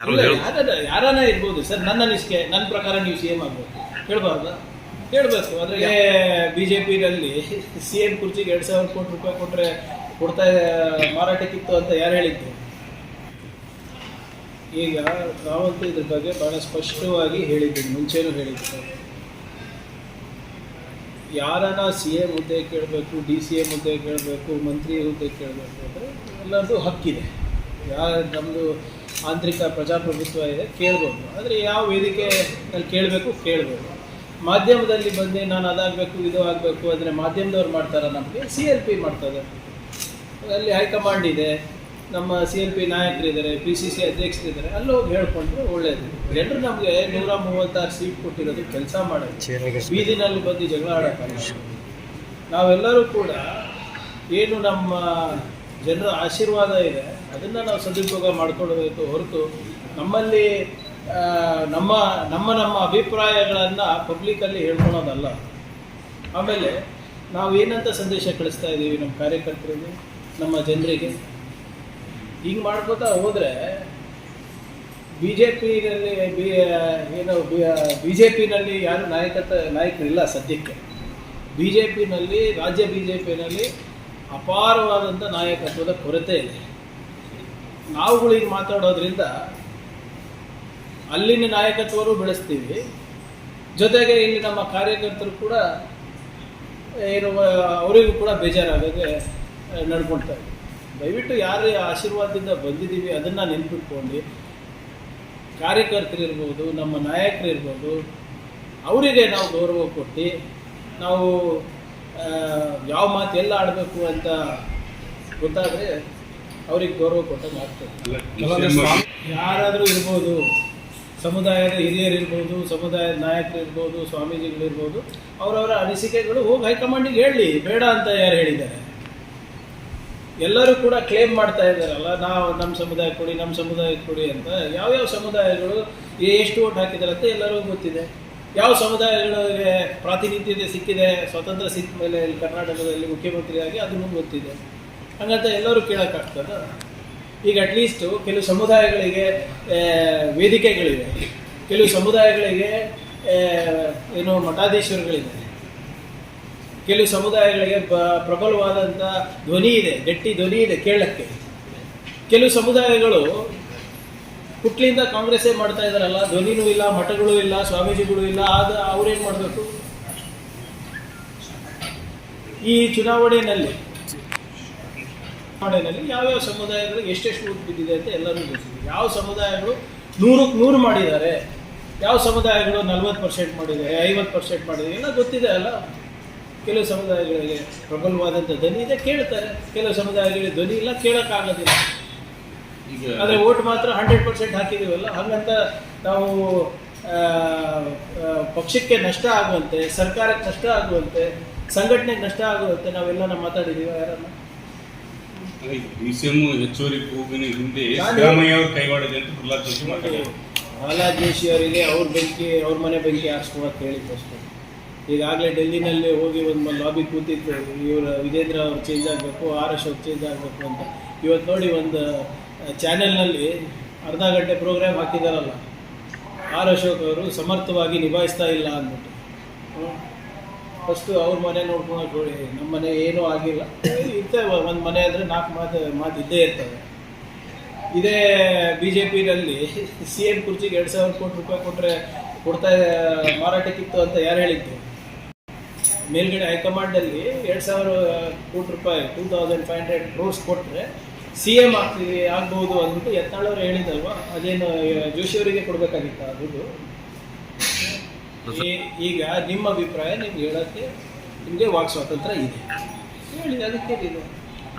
ಯಾರನ್ನ ಇರ್ಬೋದು ಸರ್. ನನ್ನ ಅನಿಸಿಕೆ, ನನ್ನ ಪ್ರಕಾರ ನೀವು ಸಿ ಎಂ ಆಗ್ಬೇಕು ಹೇಳ್ಬಾರ್ದ? ಹೇಳ್ಬೇಕು. ಅದ್ರಾಗೆ ಬಿಜೆಪಿನಲ್ಲಿ ಸಿ ಎಂ ಕುರ್ಚಿಗೆ 2,000 ಕೋಟಿ ರೂಪಾಯಿ ಕೊಟ್ಟರೆ ಮಾರಾಟಕ್ಕಿತ್ತು ಅಂತ ಯಾರು ಹೇಳಿದ್ದು? ಈಗ ನಾವಂತೂ ಇದ್ರ ಬಗ್ಗೆ ಬಹಳ ಸ್ಪಷ್ಟವಾಗಿ ಹೇಳಿದ್ದೀನಿ, ಮುಂಚೆನೂ ಹೇಳಿದ್ದೆ. ಯಾರನ್ನ ಸಿ ಎಂ ಹುದ್ದೆ ಕೇಳಬೇಕು, ಡಿ ಸಿ ಎಂ ಹುದ್ದೆ ಕೇಳಬೇಕು, ಮಂತ್ರಿ ಹುದ್ದೆ ಕೇಳಬೇಕು ಅಂದರೆ ಎಲ್ಲರದ್ದು ಹಕ್ಕಿದೆ. ನಮ್ಮದು ಆಂತರಿಕ ಪ್ರಜಾಪ್ರಭುತ್ವ ಇದೆ, ಕೇಳ್ಬೋದು. ಆದರೆ ಯಾವ ವೇದಿಕೆಯಲ್ಲಿ ಕೇಳಬೇಕು. ಮಾಧ್ಯಮದಲ್ಲಿ ಬಂದು ನಾನು ಅದಾಗಬೇಕು ಇದು ಆಗಬೇಕು ಅಂದರೆ ಮಾಧ್ಯಮದವ್ರು ಮಾಡ್ತಾರೆ, ನಮಗೆ CLP ಮಾಡ್ತದೆ. ಅಲ್ಲಿ ಹೈಕಮಾಂಡ್ ಇದೆ, ನಮ್ಮ CLP ನಾಯಕರಿದ್ದಾರೆ, PCC ಅಧ್ಯಕ್ಷರಿದ್ದಾರೆ, ಅಲ್ಲಿ ಹೋಗಿ ಹೇಳ್ಕೊಂಡ್ರೆ ಒಳ್ಳೆಯದು. ಜನರು ನಮಗೆ 136 ಸೀಟ್ ಕೊಟ್ಟಿರೋದು ಕೆಲಸ ಮಾಡೋದು, ಬೀದಿನಲ್ಲಿ ಬಂದು ಜಗಳ ಆಡೋಕ್ಕಲ್ಲ. ನಾವೆಲ್ಲರೂ ಕೂಡ ಏನು ನಮ್ಮ ಜನರ ಆಶೀರ್ವಾದ ಇದೆ ಅದನ್ನು ನಾವು ಸದುಪಯೋಗ ಮಾಡಿಕೊಳ್ಬೇಕು ಹೊರತು ನಮ್ಮಲ್ಲಿ ನಮ್ಮ ಅಭಿಪ್ರಾಯಗಳನ್ನು ಪಬ್ಲಿಕ್ಕಲ್ಲಿ ಹೇಳ್ಕೊಳೋದಲ್ಲ. ಆಮೇಲೆ ನಾವು ಏನಂತ ಸಂದೇಶ ಕಳಿಸ್ತಾ ಇದ್ದೀವಿ ನಮ್ಮ ಕಾರ್ಯಕರ್ತರಿಗೆ, ನಮ್ಮ ಜನರಿಗೆ? ಹಿಂಗೆ ಮಾಡ್ಕೋತಾ ಹೋದರೆ ಬಿಜೆಪಿನಲ್ಲಿ ಯಾರು ನಾಯಕರಿಲ್ಲ ಸದ್ಯಕ್ಕೆ. ರಾಜ್ಯ ಬಿಜೆಪಿನಲ್ಲಿ ಅಪಾರವಾದಂಥ ನಾಯಕತ್ವದ ಕೊರತೆ ಇದೆ. ನಾವುಗಳಿಗೆ ಮಾತಾಡೋದ್ರಿಂದ ಅಲ್ಲಿನ ನಾಯಕತ್ವರೂ ಬೆಳೆಸ್ತೀವಿ, ಜೊತೆಗೆ ಇಲ್ಲಿ ನಮ್ಮ ಕಾರ್ಯಕರ್ತರು ಕೂಡ ಅವರಿಗೂ ಕೂಡ ಬೇಜಾರಾಗೋದೇ ನಡ್ಕೊಳ್ತಾರೆ. ದಯವಿಟ್ಟು ಯಾರು ಆಶೀರ್ವಾದದಿಂದ ಬಂದಿದ್ದೀವಿ ಅದನ್ನು ನೆನ್ಪಿಟ್ಕೊಂಡು ಕಾರ್ಯಕರ್ತರಿರ್ಬೋದು, ನಮ್ಮ ನಾಯಕರಿರ್ಬೋದು, ಅವರಿಗೆ ನಾವು ಗೌರವ ಕೊಟ್ಟು ನಾವು ಯಾವ ಮಾತು ಎಲ್ಲ ಆಡಬೇಕು ಅಂತ ಗೊತ್ತಾದರೆ ಅವ್ರಿಗೆ ಗೌರವ ಕೊಟ್ಟಂಗೆ ಆಗ್ತದೆ. ಯಾರಾದರೂ ಇರ್ಬೋದು, ಸಮುದಾಯದ ಹಿರಿಯರಿರ್ಬೋದು, ಸಮುದಾಯದ ನಾಯಕರಿರ್ಬೋದು, ಸ್ವಾಮೀಜಿಗಳಿರ್ಬೋದು, ಅವರವರ ಅನಿಸಿಕೆಗಳು ಹೋಗಿ ಹೈಕಮಾಂಡಿಗೆ ಹೇಳಿ. ಬೇಡ ಅಂತ ಯಾರು ಹೇಳಿದ್ದಾರೆ? ಎಲ್ಲರೂ ಕೂಡ ಕ್ಲೇಮ್ ಮಾಡ್ತಾ ಇದ್ದಾರಲ್ಲ, ನಾವು ನಮ್ಮ ಸಮುದಾಯಕ್ಕೆ ಕೊಡಿ ಅಂತ. ಯಾವ್ಯಾವ ಸಮುದಾಯಗಳು ಎಷ್ಟು ಓಟ್ ಹಾಕಿದ್ದಾರೆ ಅಂತ ಎಲ್ಲರಿಗೂ ಗೊತ್ತಿದೆ. ಯಾವ ಸಮುದಾಯಗಳಿಗೆ ಪ್ರಾತಿನಿಧ್ಯತೆ ಸಿಕ್ಕಿದೆ ಸ್ವತಂತ್ರ ಸಿಕ್ಕ ಮೇಲೆ ಕರ್ನಾಟಕದಲ್ಲಿ ಮುಖ್ಯಮಂತ್ರಿಯಾಗಿ ಅದನ್ನು ಗೊತ್ತಿದೆ. ಹಾಗಂತ ಎಲ್ಲರೂ ಕೇಳೋಕ್ಕಾಗ್ತದ? ಈಗ ಅಟ್ಲೀಸ್ಟು ಕೆಲವು ಸಮುದಾಯಗಳಿಗೆ ವೇದಿಕೆಗಳಿವೆ, ಕೆಲವು ಸಮುದಾಯಗಳಿಗೆ ಮಠಾಧೀಶ್ವರಗಳಿದೆ, ಕೆಲವು ಸಮುದಾಯಗಳಿಗೆ ಪ್ರಬಲವಾದಂಥ ಧ್ವನಿ ಇದೆ, ಗಟ್ಟಿ ಧ್ವನಿ ಇದೆ ಕೇಳಕ್ಕೆ. ಕೆಲವು ಸಮುದಾಯಗಳು ಹುಟ್ಲಿಂದ ಕಾಂಗ್ರೆಸ್ಸೇ ಮಾಡ್ತಾ ಇದ್ದಾರಲ್ಲ, ಧ್ವನಿನೂ ಇಲ್ಲ, ಮಠಗಳು ಇಲ್ಲ, ಸ್ವಾಮೀಜಿಗಳು ಇಲ್ಲ. ಅವ್ರೇನು ಮಾಡಬೇಕು? ಈ ಚುನಾವಣೆಯಲ್ಲಿ ಯಾವ್ಯಾವ ಸಮುದಾಯಗಳಿಗೆ ಎಷ್ಟೆಷ್ಟು ಓಟ್ ಬಿದ್ದಿದೆ ಅಂತ ಎಲ್ಲರೂ ಗೊತ್ತಿದೆ. ಯಾವ ಸಮುದಾಯಗಳು 100ಕ್ಕೆ 100 ಮಾಡಿದ್ದಾರೆ, ಯಾವ ಸಮುದಾಯಗಳು 40% ಮಾಡಿದ್ದಾರೆ, 50% ಮಾಡಿದ್ದಾರೆ, ಎಲ್ಲ ಗೊತ್ತಿದೆ ಅಲ್ಲ. ಕೆಲವು ಸಮುದಾಯಗಳಿಗೆ ಪ್ರಬಲವಾದಂಥ ಧ್ವನಿ ಇದೆ, ಕೇಳ್ತಾರೆ. ಕೆಲವು ಸಮುದಾಯಗಳಿಗೆ ಧ್ವನಿ ಇಲ್ಲ, ಕೇಳೋಕ್ಕಾಗೋದಿಲ್ಲ. ಆದರೆ ಓಟ್ ಮಾತ್ರ 100% ಹಾಕಿದ್ದೀವಲ್ಲ, ಹಾಗಂತ ನಾವು ಪಕ್ಷಕ್ಕೆ ನಷ್ಟ ಆಗುವಂತೆ, ಸರ್ಕಾರಕ್ಕೆ ನಷ್ಟ ಆಗುವಂತೆ, ಸಂಘಟನೆಗೆ ನಷ್ಟ ಆಗುವಂತೆ ನಾವೆಲ್ಲ ಮಾತಾಡಿದ್ದೀವಿ? ಯಾರನ್ನ ಹೆಚ್ಚುವರಿ ಕೂಗಿನ ಹಿಂದೆ ಸಿದ್ದರಾಮಯ್ಯ ಅವರು ಕೈವಾಡಿದೆ ಅಂತ ಪ್ರಹ್ಲಾದ್ ಜೋಶಿ ಅವರಿಗೆ ಅವ್ರ ಮನೆ ಬೆಂಕಿ ಹಾರಿಸ್ಕೊಳಕ್ಕೆ ಹೇಳಿದ್ದು ಅಷ್ಟೇ. ಈಗಾಗಲೇ ಡೆಲ್ಲಿನಲ್ಲಿ ಹೋಗಿ ಒಂದು ಲಾಬಿ ಕೂತಿತ್ತು, ಇವರು ವಿಜೇಂದ್ರ ಅವರು ಚೇಂಜ್ ಆಗಬೇಕು, ಅಶೋಕ್ ಚೇಂಜ್ ಆಗಬೇಕು ಅಂತ. ಇವತ್ತು ನೋಡಿ ಒಂದು ಚಾನೆಲ್ನಲ್ಲಿ ಅರ್ಧ ಗಂಟೆ ಪ್ರೋಗ್ರಾಮ್ ಹಾಕಿದಾರಲ್ಲ, ಅಶೋಕ್ ಅವರು ಸಮರ್ಥವಾಗಿ ನಿಭಾಯಿಸ್ತಾ ಇಲ್ಲ ಅಂದ್ಬಿಟ್ಟು. ಫಸ್ಟು ಅವ್ರ ಮನೆ ನೋಡ್ಕೊಳಕ್ಕೆ ಹೇಳಿ, ನಮ್ಮ ಮನೆ ಏನೂ ಆಗಿಲ್ಲ. ಇರ್ತವೆ ಒಂದು ಮನೆ ಅಂದರೆ 4 ಮಾತು ಇದ್ದೇ ಇರ್ತವೆ. ಇದೇ ಬಿಜೆಪಿನಲ್ಲಿ CM ಕುರ್ಚಿಗೆ 2,000 ಕೋಟಿ ರೂಪಾಯಿ ಕೊಟ್ಟರೆ ಮಾರಾಟಕ್ಕಿತ್ತು ಅಂತ ಯಾರು ಹೇಳಿದ್ದು? ಮೇಲ್ಗಡೆ ಹೈಕಮಾಂಡಲ್ಲಿ 2,000 ಕೋಟಿ ರೂಪಾಯಿ 2,500 crores ಕೊಟ್ಟರೆ CM ಆಗ್ಬೋದು ಅಂದ್ಬಿಟ್ಟು ಯತ್ನಾಳವ್ರು ಹೇಳಿದಲ್ವ? ಅದೇನು ಜೋಶಿಯವರಿಗೆ ಕೊಡಬೇಕಾಗಿತ್ತ ದುಡ್ಡು? ಈಗ ನಿಮ್ಮ ಅಭಿಪ್ರಾಯ ನಿಮ್ಗೆ ಹೇಳೋಕ್ಕೆ ನಿಮಗೆ ವಾಕ್ ಸ್ವಾತಂತ್ರ್ಯ ಇದೆ, ಹೇಳಿ. ಅದಕ್ಕೇನಿದೆ?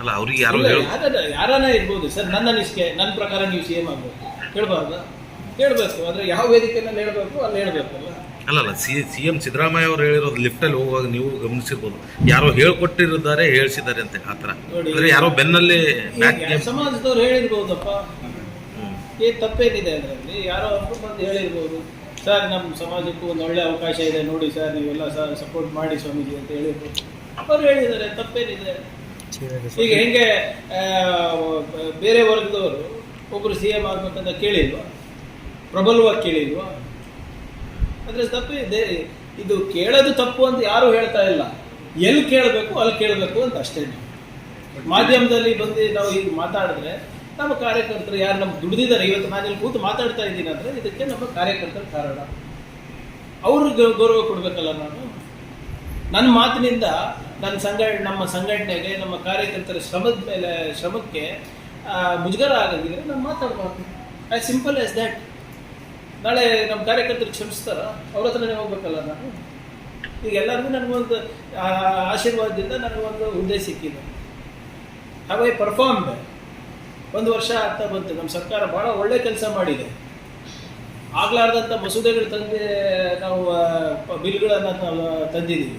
ಅಲ್ಲ, ಅವ್ರಿಗೆ ಯಾರನ್ನ ಇರ್ಬೋದು ಸರ್. ನನ್ನ ಅನಿಸಿಕೆ, ನನ್ನ ಪ್ರಕಾರ ನೀವು CM ಆಗಬೇಕು ಹೇಳ್ಬಾರ್ದ? ಹೇಳ್ಬೇಕು. ಆದರೆ ಯಾವ ವೇದಿಕೆಯಲ್ಲಿ ಹೇಳಬೇಕು ಅಲ್ಲಿ ಹೇಳ್ಬೇಕಲ್ಲ. ಅಲ್ಲಲ್ಲ, CM ಸಿದ್ದರಾಮಯ್ಯ ಅವರು ಹೇಳಿರೋದು ಲಿಫ್ಟಲ್ಲಿ ಹೋಗುವಾಗ ನೀವು ಗಮನಿಸಿರ್ಬೋದು, ಯಾರೋ ಹೇಳ್ಕೊಟ್ಟಿದ್ದಾರೆ, ಹೇಳಿಸಿದ್ದಾರೆ ಅಂತ. ಆ ಥರ ಅಂದರೆ ಯಾರೋ ಬೆನ್ನಲ್ಲಿ ಸಮಾಜದವ್ರು ಹೇಳಿರ್ಬೋದಪ್ಪ, ಏನು ತಪ್ಪೇನಿದೆ ಅದರಲ್ಲಿ? ಯಾರೋ ಅವರು ಬಂದು ಹೇಳಿರ್ಬೋದು, ಸರ್ ನಮ್ಮ ಸಮಾಜಕ್ಕೂ ಒಂದು ಒಳ್ಳೆ ಅವಕಾಶ ಇದೆ ನೋಡಿ ಸರ್, ನೀವೆಲ್ಲ ಸಪೋರ್ಟ್ ಮಾಡಿ ಸ್ವಾಮೀಜಿ ಅಂತ ಹೇಳಿರ್ಬೋದು. ಅವ್ರು ಹೇಳಿದ್ದಾರೆ, ತಪ್ಪೇನಿದೆ? ಈಗ ಹೆಂಗೆ ಬೇರೆ ವರ್ಗದವರು ಒಬ್ಬರು CM ಆಗ್ಬೇಕಂತ ಕೇಳಿಲ್ವಾ? ಪ್ರಬಲವಾಗಿ ಕೇಳಿಲ್ವಾ? ಅದ್ರ ತಪ್ಪು ಇದೆ. ಇದು ಕೇಳೋದು ತಪ್ಪು ಅಂತ ಯಾರು ಹೇಳ್ತಾ ಇಲ್ಲ. ಎಲ್ಲಿ ಕೇಳಬೇಕು ಅಲ್ಲಿ ಕೇಳಬೇಕು ಅಂತ ಅಷ್ಟೇ. ಮಾಧ್ಯಮದಲ್ಲಿ ಬಂದು ನಾವು ಈಗ ಮಾತಾಡಿದ್ರೆ ನಮ್ಮ ಕಾರ್ಯಕರ್ತರು ಯಾರು ನಮ್ಗೆ ದುಡಿದಿದ್ದಾರೆ, ಇವತ್ತು ನಾನು ಇಲ್ಲಿ ಕೂತು ಮಾತಾಡ್ತಾ ಇದ್ದೀನಿ ಅಂದರೆ ಇದಕ್ಕೆ ನಮ್ಮ ಕಾರ್ಯಕರ್ತರ ಕಾರಣ. ಅವ್ರಿಗೆ ಗೌರವ ಕೊಡಬೇಕಲ್ಲ. ನಾನು ನನ್ನ ಮಾತಿನಿಂದ ನಮ್ಮ ಸಂಘಟನೆಗೆ, ನಮ್ಮ ಕಾರ್ಯಕರ್ತರ ಶ್ರಮಕ್ಕೆ ಮುಜುಗರ ಆಗದಿದ್ರೆ ನಾನು ಮಾತಾಡಬಾರ್ದು. As simple as that. ನಾಳೆ ನಮ್ಮ ಕಾರ್ಯಕರ್ತರು ಕ್ಷಮಿಸ್ತಾರ? ಅವ್ರ ಹತ್ರನೇ ಹೋಗ್ಬೇಕಲ್ಲ ನಾನು. ಈಗ ಎಲ್ಲರಿಗೂ ನನಗೊಂದು ಆಶೀರ್ವಾದದಿಂದ ನನಗೊಂದು ಹುದ್ದೆ ಸಿಕ್ಕಿದೆ. Have I performed. 1 ವರ್ಷ ಆಗ್ತಾ ಬಂತು. ನಮ್ಮ ಸರ್ಕಾರ ಭಾಳ ಒಳ್ಳೆ ಕೆಲಸ ಮಾಡಿದೆ. ಆಗ್ಲಾರ್ದಂಥ ಮಸೂದೆಗಳು ನಾವು ಬಿಲ್ಗಳನ್ನು ತಂದಿದ್ದೀವಿ.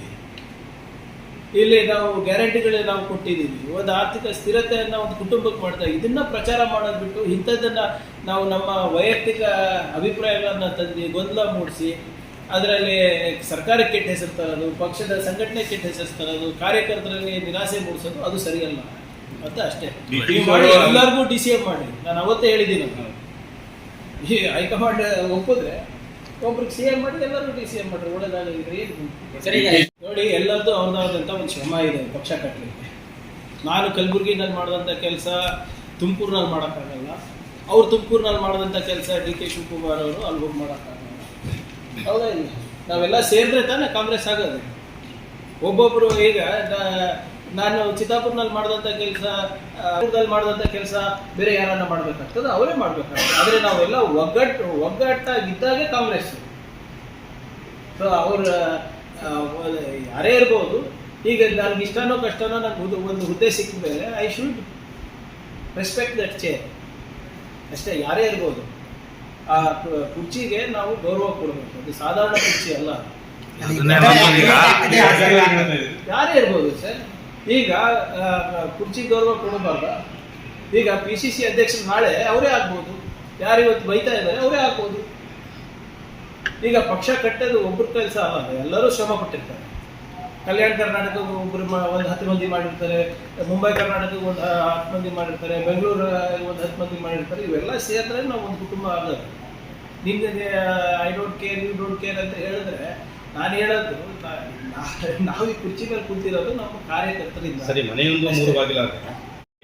ಇಲ್ಲಿ ನಾವು ಗ್ಯಾರಂಟಿಗಳು ನಾವು ಕೊಟ್ಟಿದ್ದೀವಿ. ಒಂದು ಆರ್ಥಿಕ ಸ್ಥಿರತೆಯನ್ನು ಒಂದು ಕುಟುಂಬಕ್ಕೆ ಮಾಡ್ತಾ ಇದನ್ನ ಪ್ರಚಾರ ಮಾಡೋದು ಬಿಟ್ಟು ಇಂಥದ್ದನ್ನು ನಾವು ನಮ್ಮ ವೈಯಕ್ತಿಕ ಅಭಿಪ್ರಾಯಗಳನ್ನು ತಂದು ಗೊಂದಲ ಮೂಡಿಸಿ ಅದರಲ್ಲಿ ಸರ್ಕಾರಕ್ಕೆ ಕೆಟ್ಟ ಹೆಸರು ತರೋದು, ಪಕ್ಷದ ಸಂಘಟನೆ ಕೆಟ್ಟ ಹೆಸರು ತರೋದು, ಕಾರ್ಯಕರ್ತರಲ್ಲಿ ನಿರಾಸೆ ಮೂಡಿಸೋದು ಅದು ಸರಿಯಲ್ಲ ಅಂತ ಅಷ್ಟೇ. ಎಲ್ಲರಿಗೂ DCM ಮಾಡಿ. ನಾನು ಅವತ್ತೇ ಹೇಳಿದ್ದೀನಿ, ಈ ಹೈಕಮಾಂಡ್ ಒಪ್ಪಿದ್ರೆ ಒಬ್ರಿಗೆ CM ಮಾಡಿ, ಎಲ್ಲರಿಗೂ DCM ಮಾಡ್ರಿ, ಒಳ್ಳೇದಾಗಿದ್ರೆ ಏನು ಸರಿ. ನೋಡಿ, ಎಲ್ಲರದ್ದು ಅವ್ರದ್ದಾದಂಥ ಒಂದು ಶ್ರಮ ಇದೆ ಪಕ್ಷ ಕಟ್ಟಲಿಕ್ಕೆ. ನಾನು ಕಲಬುರಗಿನಲ್ಲಿ ಮಾಡಿದಂಥ ಕೆಲಸ ತುಮಕೂರಿನಲ್ಲಿ ಮಾಡೋಕ್ಕಾಗಲ್ಲ. ಅವ್ರು ತುಮಕೂರಿನಲ್ಲಿ ಮಾಡಿದಂಥ ಕೆಲಸ DK ಶಿವಕುಮಾರ್ ಅವರು ಅಲ್ಲಿ ಹೋಗಿ ಮಾಡೋಕ್ಕಾಗಲ್ಲ. ಹೌದಾ ಇಲ್ಲ? ನಾವೆಲ್ಲ ಸೇರಿದ್ರೆ ತಾನೇ ಕಾಂಗ್ರೆಸ್ ಆಗೋದು. ಒಬ್ಬೊಬ್ಬರು ಈಗ ನಾನು ಚಿತ್ತಾಪುರ್ನಲ್ಲಿ ಮಾಡಿದಂಥ ಕೆಲಸ ಬೇರೆ ಯಾರನ್ನ ಮಾಡಬೇಕಾಗ್ತದೆ, ಅವರೇ ಮಾಡಬೇಕಾಗ್ತದೆ. ಆದರೆ ನಾವೆಲ್ಲ ಒಗ್ಗಟ್ಟಾಗಿದ್ದಾಗೆ ಕಾಂಗ್ರೆಸ್. ಸೊ ಅವ್ರ ಯಾರೇ ಇರ್ಬೋದು. ಈಗ ನನಗೆ ಇಷ್ಟನೋ ಕಷ್ಟನೋ ನನಗೆ ಒಂದು ಹುದ್ದೆ ಸಿಕ್ಕ ಮೇಲೆ I should respect that chair ಅಷ್ಟೇ. ಯಾರೇ ಇರ್ಬೋದು, ಆ ಕುರ್ಚಿಗೆ ನಾವು ಗೌರವ ಕೊಡಬೇಕು. ಅದು ಸಾಧಾರಣ ಕುರ್ಚಿ ಅಲ್ಲ. ಯಾರೇ ಇರ್ಬೋದು ಸರ್. ಈಗ ಕುರ್ಚಿ ಗೌರವ ಕೊಡಬಾರ್ದ? ಈಗ PCC ಅಧ್ಯಕ್ಷರು ನಾಳೆ ಅವರೇ ಆಗ್ಬೋದು. ಯಾರು ಇವತ್ತು ಬೈತಾ ಇದ್ದಾರೆ ಅವರೇ ಆಗ್ಬೋದು. ಈಗ ಪಕ್ಷ ಕಟ್ಟೋದು ಒಬ್ಬರ ಕೆಲಸ ಅಲ್ಲ, ಎಲ್ಲರೂ ಶ್ರಮ ಪಟ್ಟಿರ್ತಾರೆ. ಕಲ್ಯಾಣ ಕರ್ನಾಟಕಕ್ಕೆ ಒಬ್ಬರು ಒಂದು 10 ಮಂದಿ ಮಾಡಿರ್ತಾರೆ, ಮುಂಬೈ ಕರ್ನಾಟಕಕ್ಕೆ ಒಂದು 10 ಮಂದಿ ಮಾಡಿರ್ತಾರೆ, ಬೆಂಗಳೂರು ಒಂದು 10 ಮಂದಿ ಮಾಡಿರ್ತಾರೆ. ಇವೆಲ್ಲ ಸೇರಿದ್ರೆ ನಾವು ಒಂದು ಕುಟುಂಬ ಆಗೋದು. ನಿಮಗೆ I don't care, you don't care ಅಂತ ಹೇಳಿದ್ರೆ ನಾನು ಹೇಳೋದು, ನಾವು ಈ ಕುರ್ಚಿ ಮೇಲೆ ಕೂತಿರೋದು ನಮ್ಮ ಕಾರ್ಯಕರ್ತರಿಂದ. ಸರಿ, ಮನೆಯೊಂದು 3 ಬಾಗಿಲ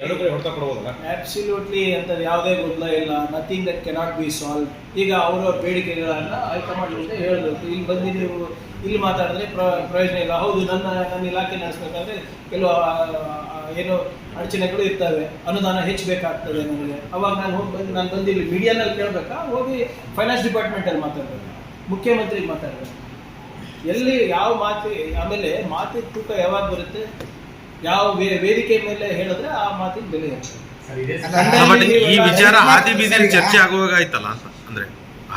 ಎರಡು ಕಡೆ ಹೊಡೆತ ಕೊಡಬಹುದಲ್ಲ? ಆಬ್ಸಲ್ಯೂಟ್ಲಿ ಅಂತ ಯಾವುದೇ ಗೊಂದಲ ಇಲ್ಲ. Nothing that cannot be solve. ಈಗ ಅವರ ಬೇಡಿಕೆಗಳನ್ನು ಹೈಕಮಾಂಡ್ ಮುಂದೆ ಹೇಳಬೇಕು. ಇಲ್ಲಿ ಬಂದು ನೀವು ಇಲ್ಲಿ ಮಾತಾಡಿದ್ರೆ ಪ್ರಯೋಜನ ಇಲ್ಲ. ಹೌದು, ನನ್ನ ಇಲಾಖೆ ನಡೆಸಬೇಕಾದ್ರೆ ಕೆಲವು ಏನು ಅಡಚಣೆಗಳು ಇರ್ತವೆ, ಅನುದಾನ ಹೆಚ್ಚಬೇಕಾಗ್ತದೆ ನನಗೆ. ಅವಾಗ ನಾನು ಬಂದು ಇಲ್ಲಿ ಮೀಡಿಯಾನಲ್ಲಿ ಕೇಳಬೇಕಾ, ಹೋಗಿ ಫೈನಾನ್ಸ್ ಡಿಪಾರ್ಟ್ಮೆಂಟಲ್ಲಿ ಮಾತಾಡಬೇಕು, ಮುಖ್ಯಮಂತ್ರಿಗೆ ಮಾತಾಡಬೇಕು. ಎಲ್ಲಿ ಯಾವ ಮಾತು, ಆಮೇಲೆ ಮಾತಿನ ತೂಕ ಯಾವಾಗ ಬರುತ್ತೆ, ಯಾವ ವೇದಿಕೆ ಮೇಲೆ ಹೇಳಿದ್ರೆ ಆ ಮಾತಿನ ಬೆಲೆ ಇರ್ತದೆ. ಈ ವಿಚಾರ ಆದಿ ಬೀದಿಯಲ್ಲಿ ಚರ್ಚೆ ಆಗುವಾಗ ಆಯ್ತಲ್ಲ ಅಂತ. ಅಂದ್ರೆ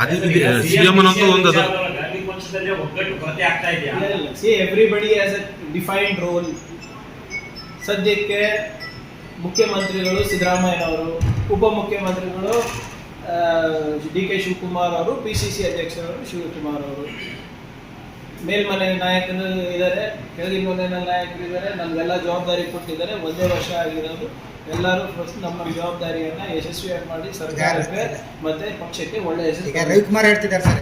ಆದಿ ಬೀದಿ CM ಅನ್ನೋದು ಒಂದು everybody has a defined role. ಸದ್ಯಕ್ಕೆ ಮುಖ್ಯಮಂತ್ರಿಗಳು ಸಿದ್ದರಾಮಯ್ಯನವರು, ಉಪಮುಖ್ಯಮಂತ್ರಿಗಳು DK ಶಿವಕುಮಾರ್ ಅವರು, PCC ಅಧ್ಯಕ್ಷರು ಶಿವಕುಮಾರ್ ಅವರು, ಮೇಲ್ಮನೆ ನಾಯಕರು ಇದ್ದಾರೆ, ಕೆಳಗಿನ ಮನೆ ನಾಯಕರು ಇದ್ದಾರೆ. ನಮಗೆಲ್ಲ ಜವಾಬ್ದಾರಿ ಕೊಟ್ಟಿದ್ದಾರೆ. 1 ವರ್ಷ ಆಗಿರೋದು. ಎಲ್ಲರೂ ಫಸ್ಟ್ ನಮ್ಮ ಜವಾಬ್ದಾರಿಯನ್ನ ಯಶಸ್ವಿಯಾಗಿ ಮಾಡಿ ಸರ್ಕಾರಕ್ಕೆ ಮತ್ತೆ ಪಕ್ಷಕ್ಕೆ ಒಳ್ಳೆಯ ಹೆಸರು. ರವಿಕುಮಾರ್ ಹೇಳ್ತಿದ್ದಾರೆ ಸರ್.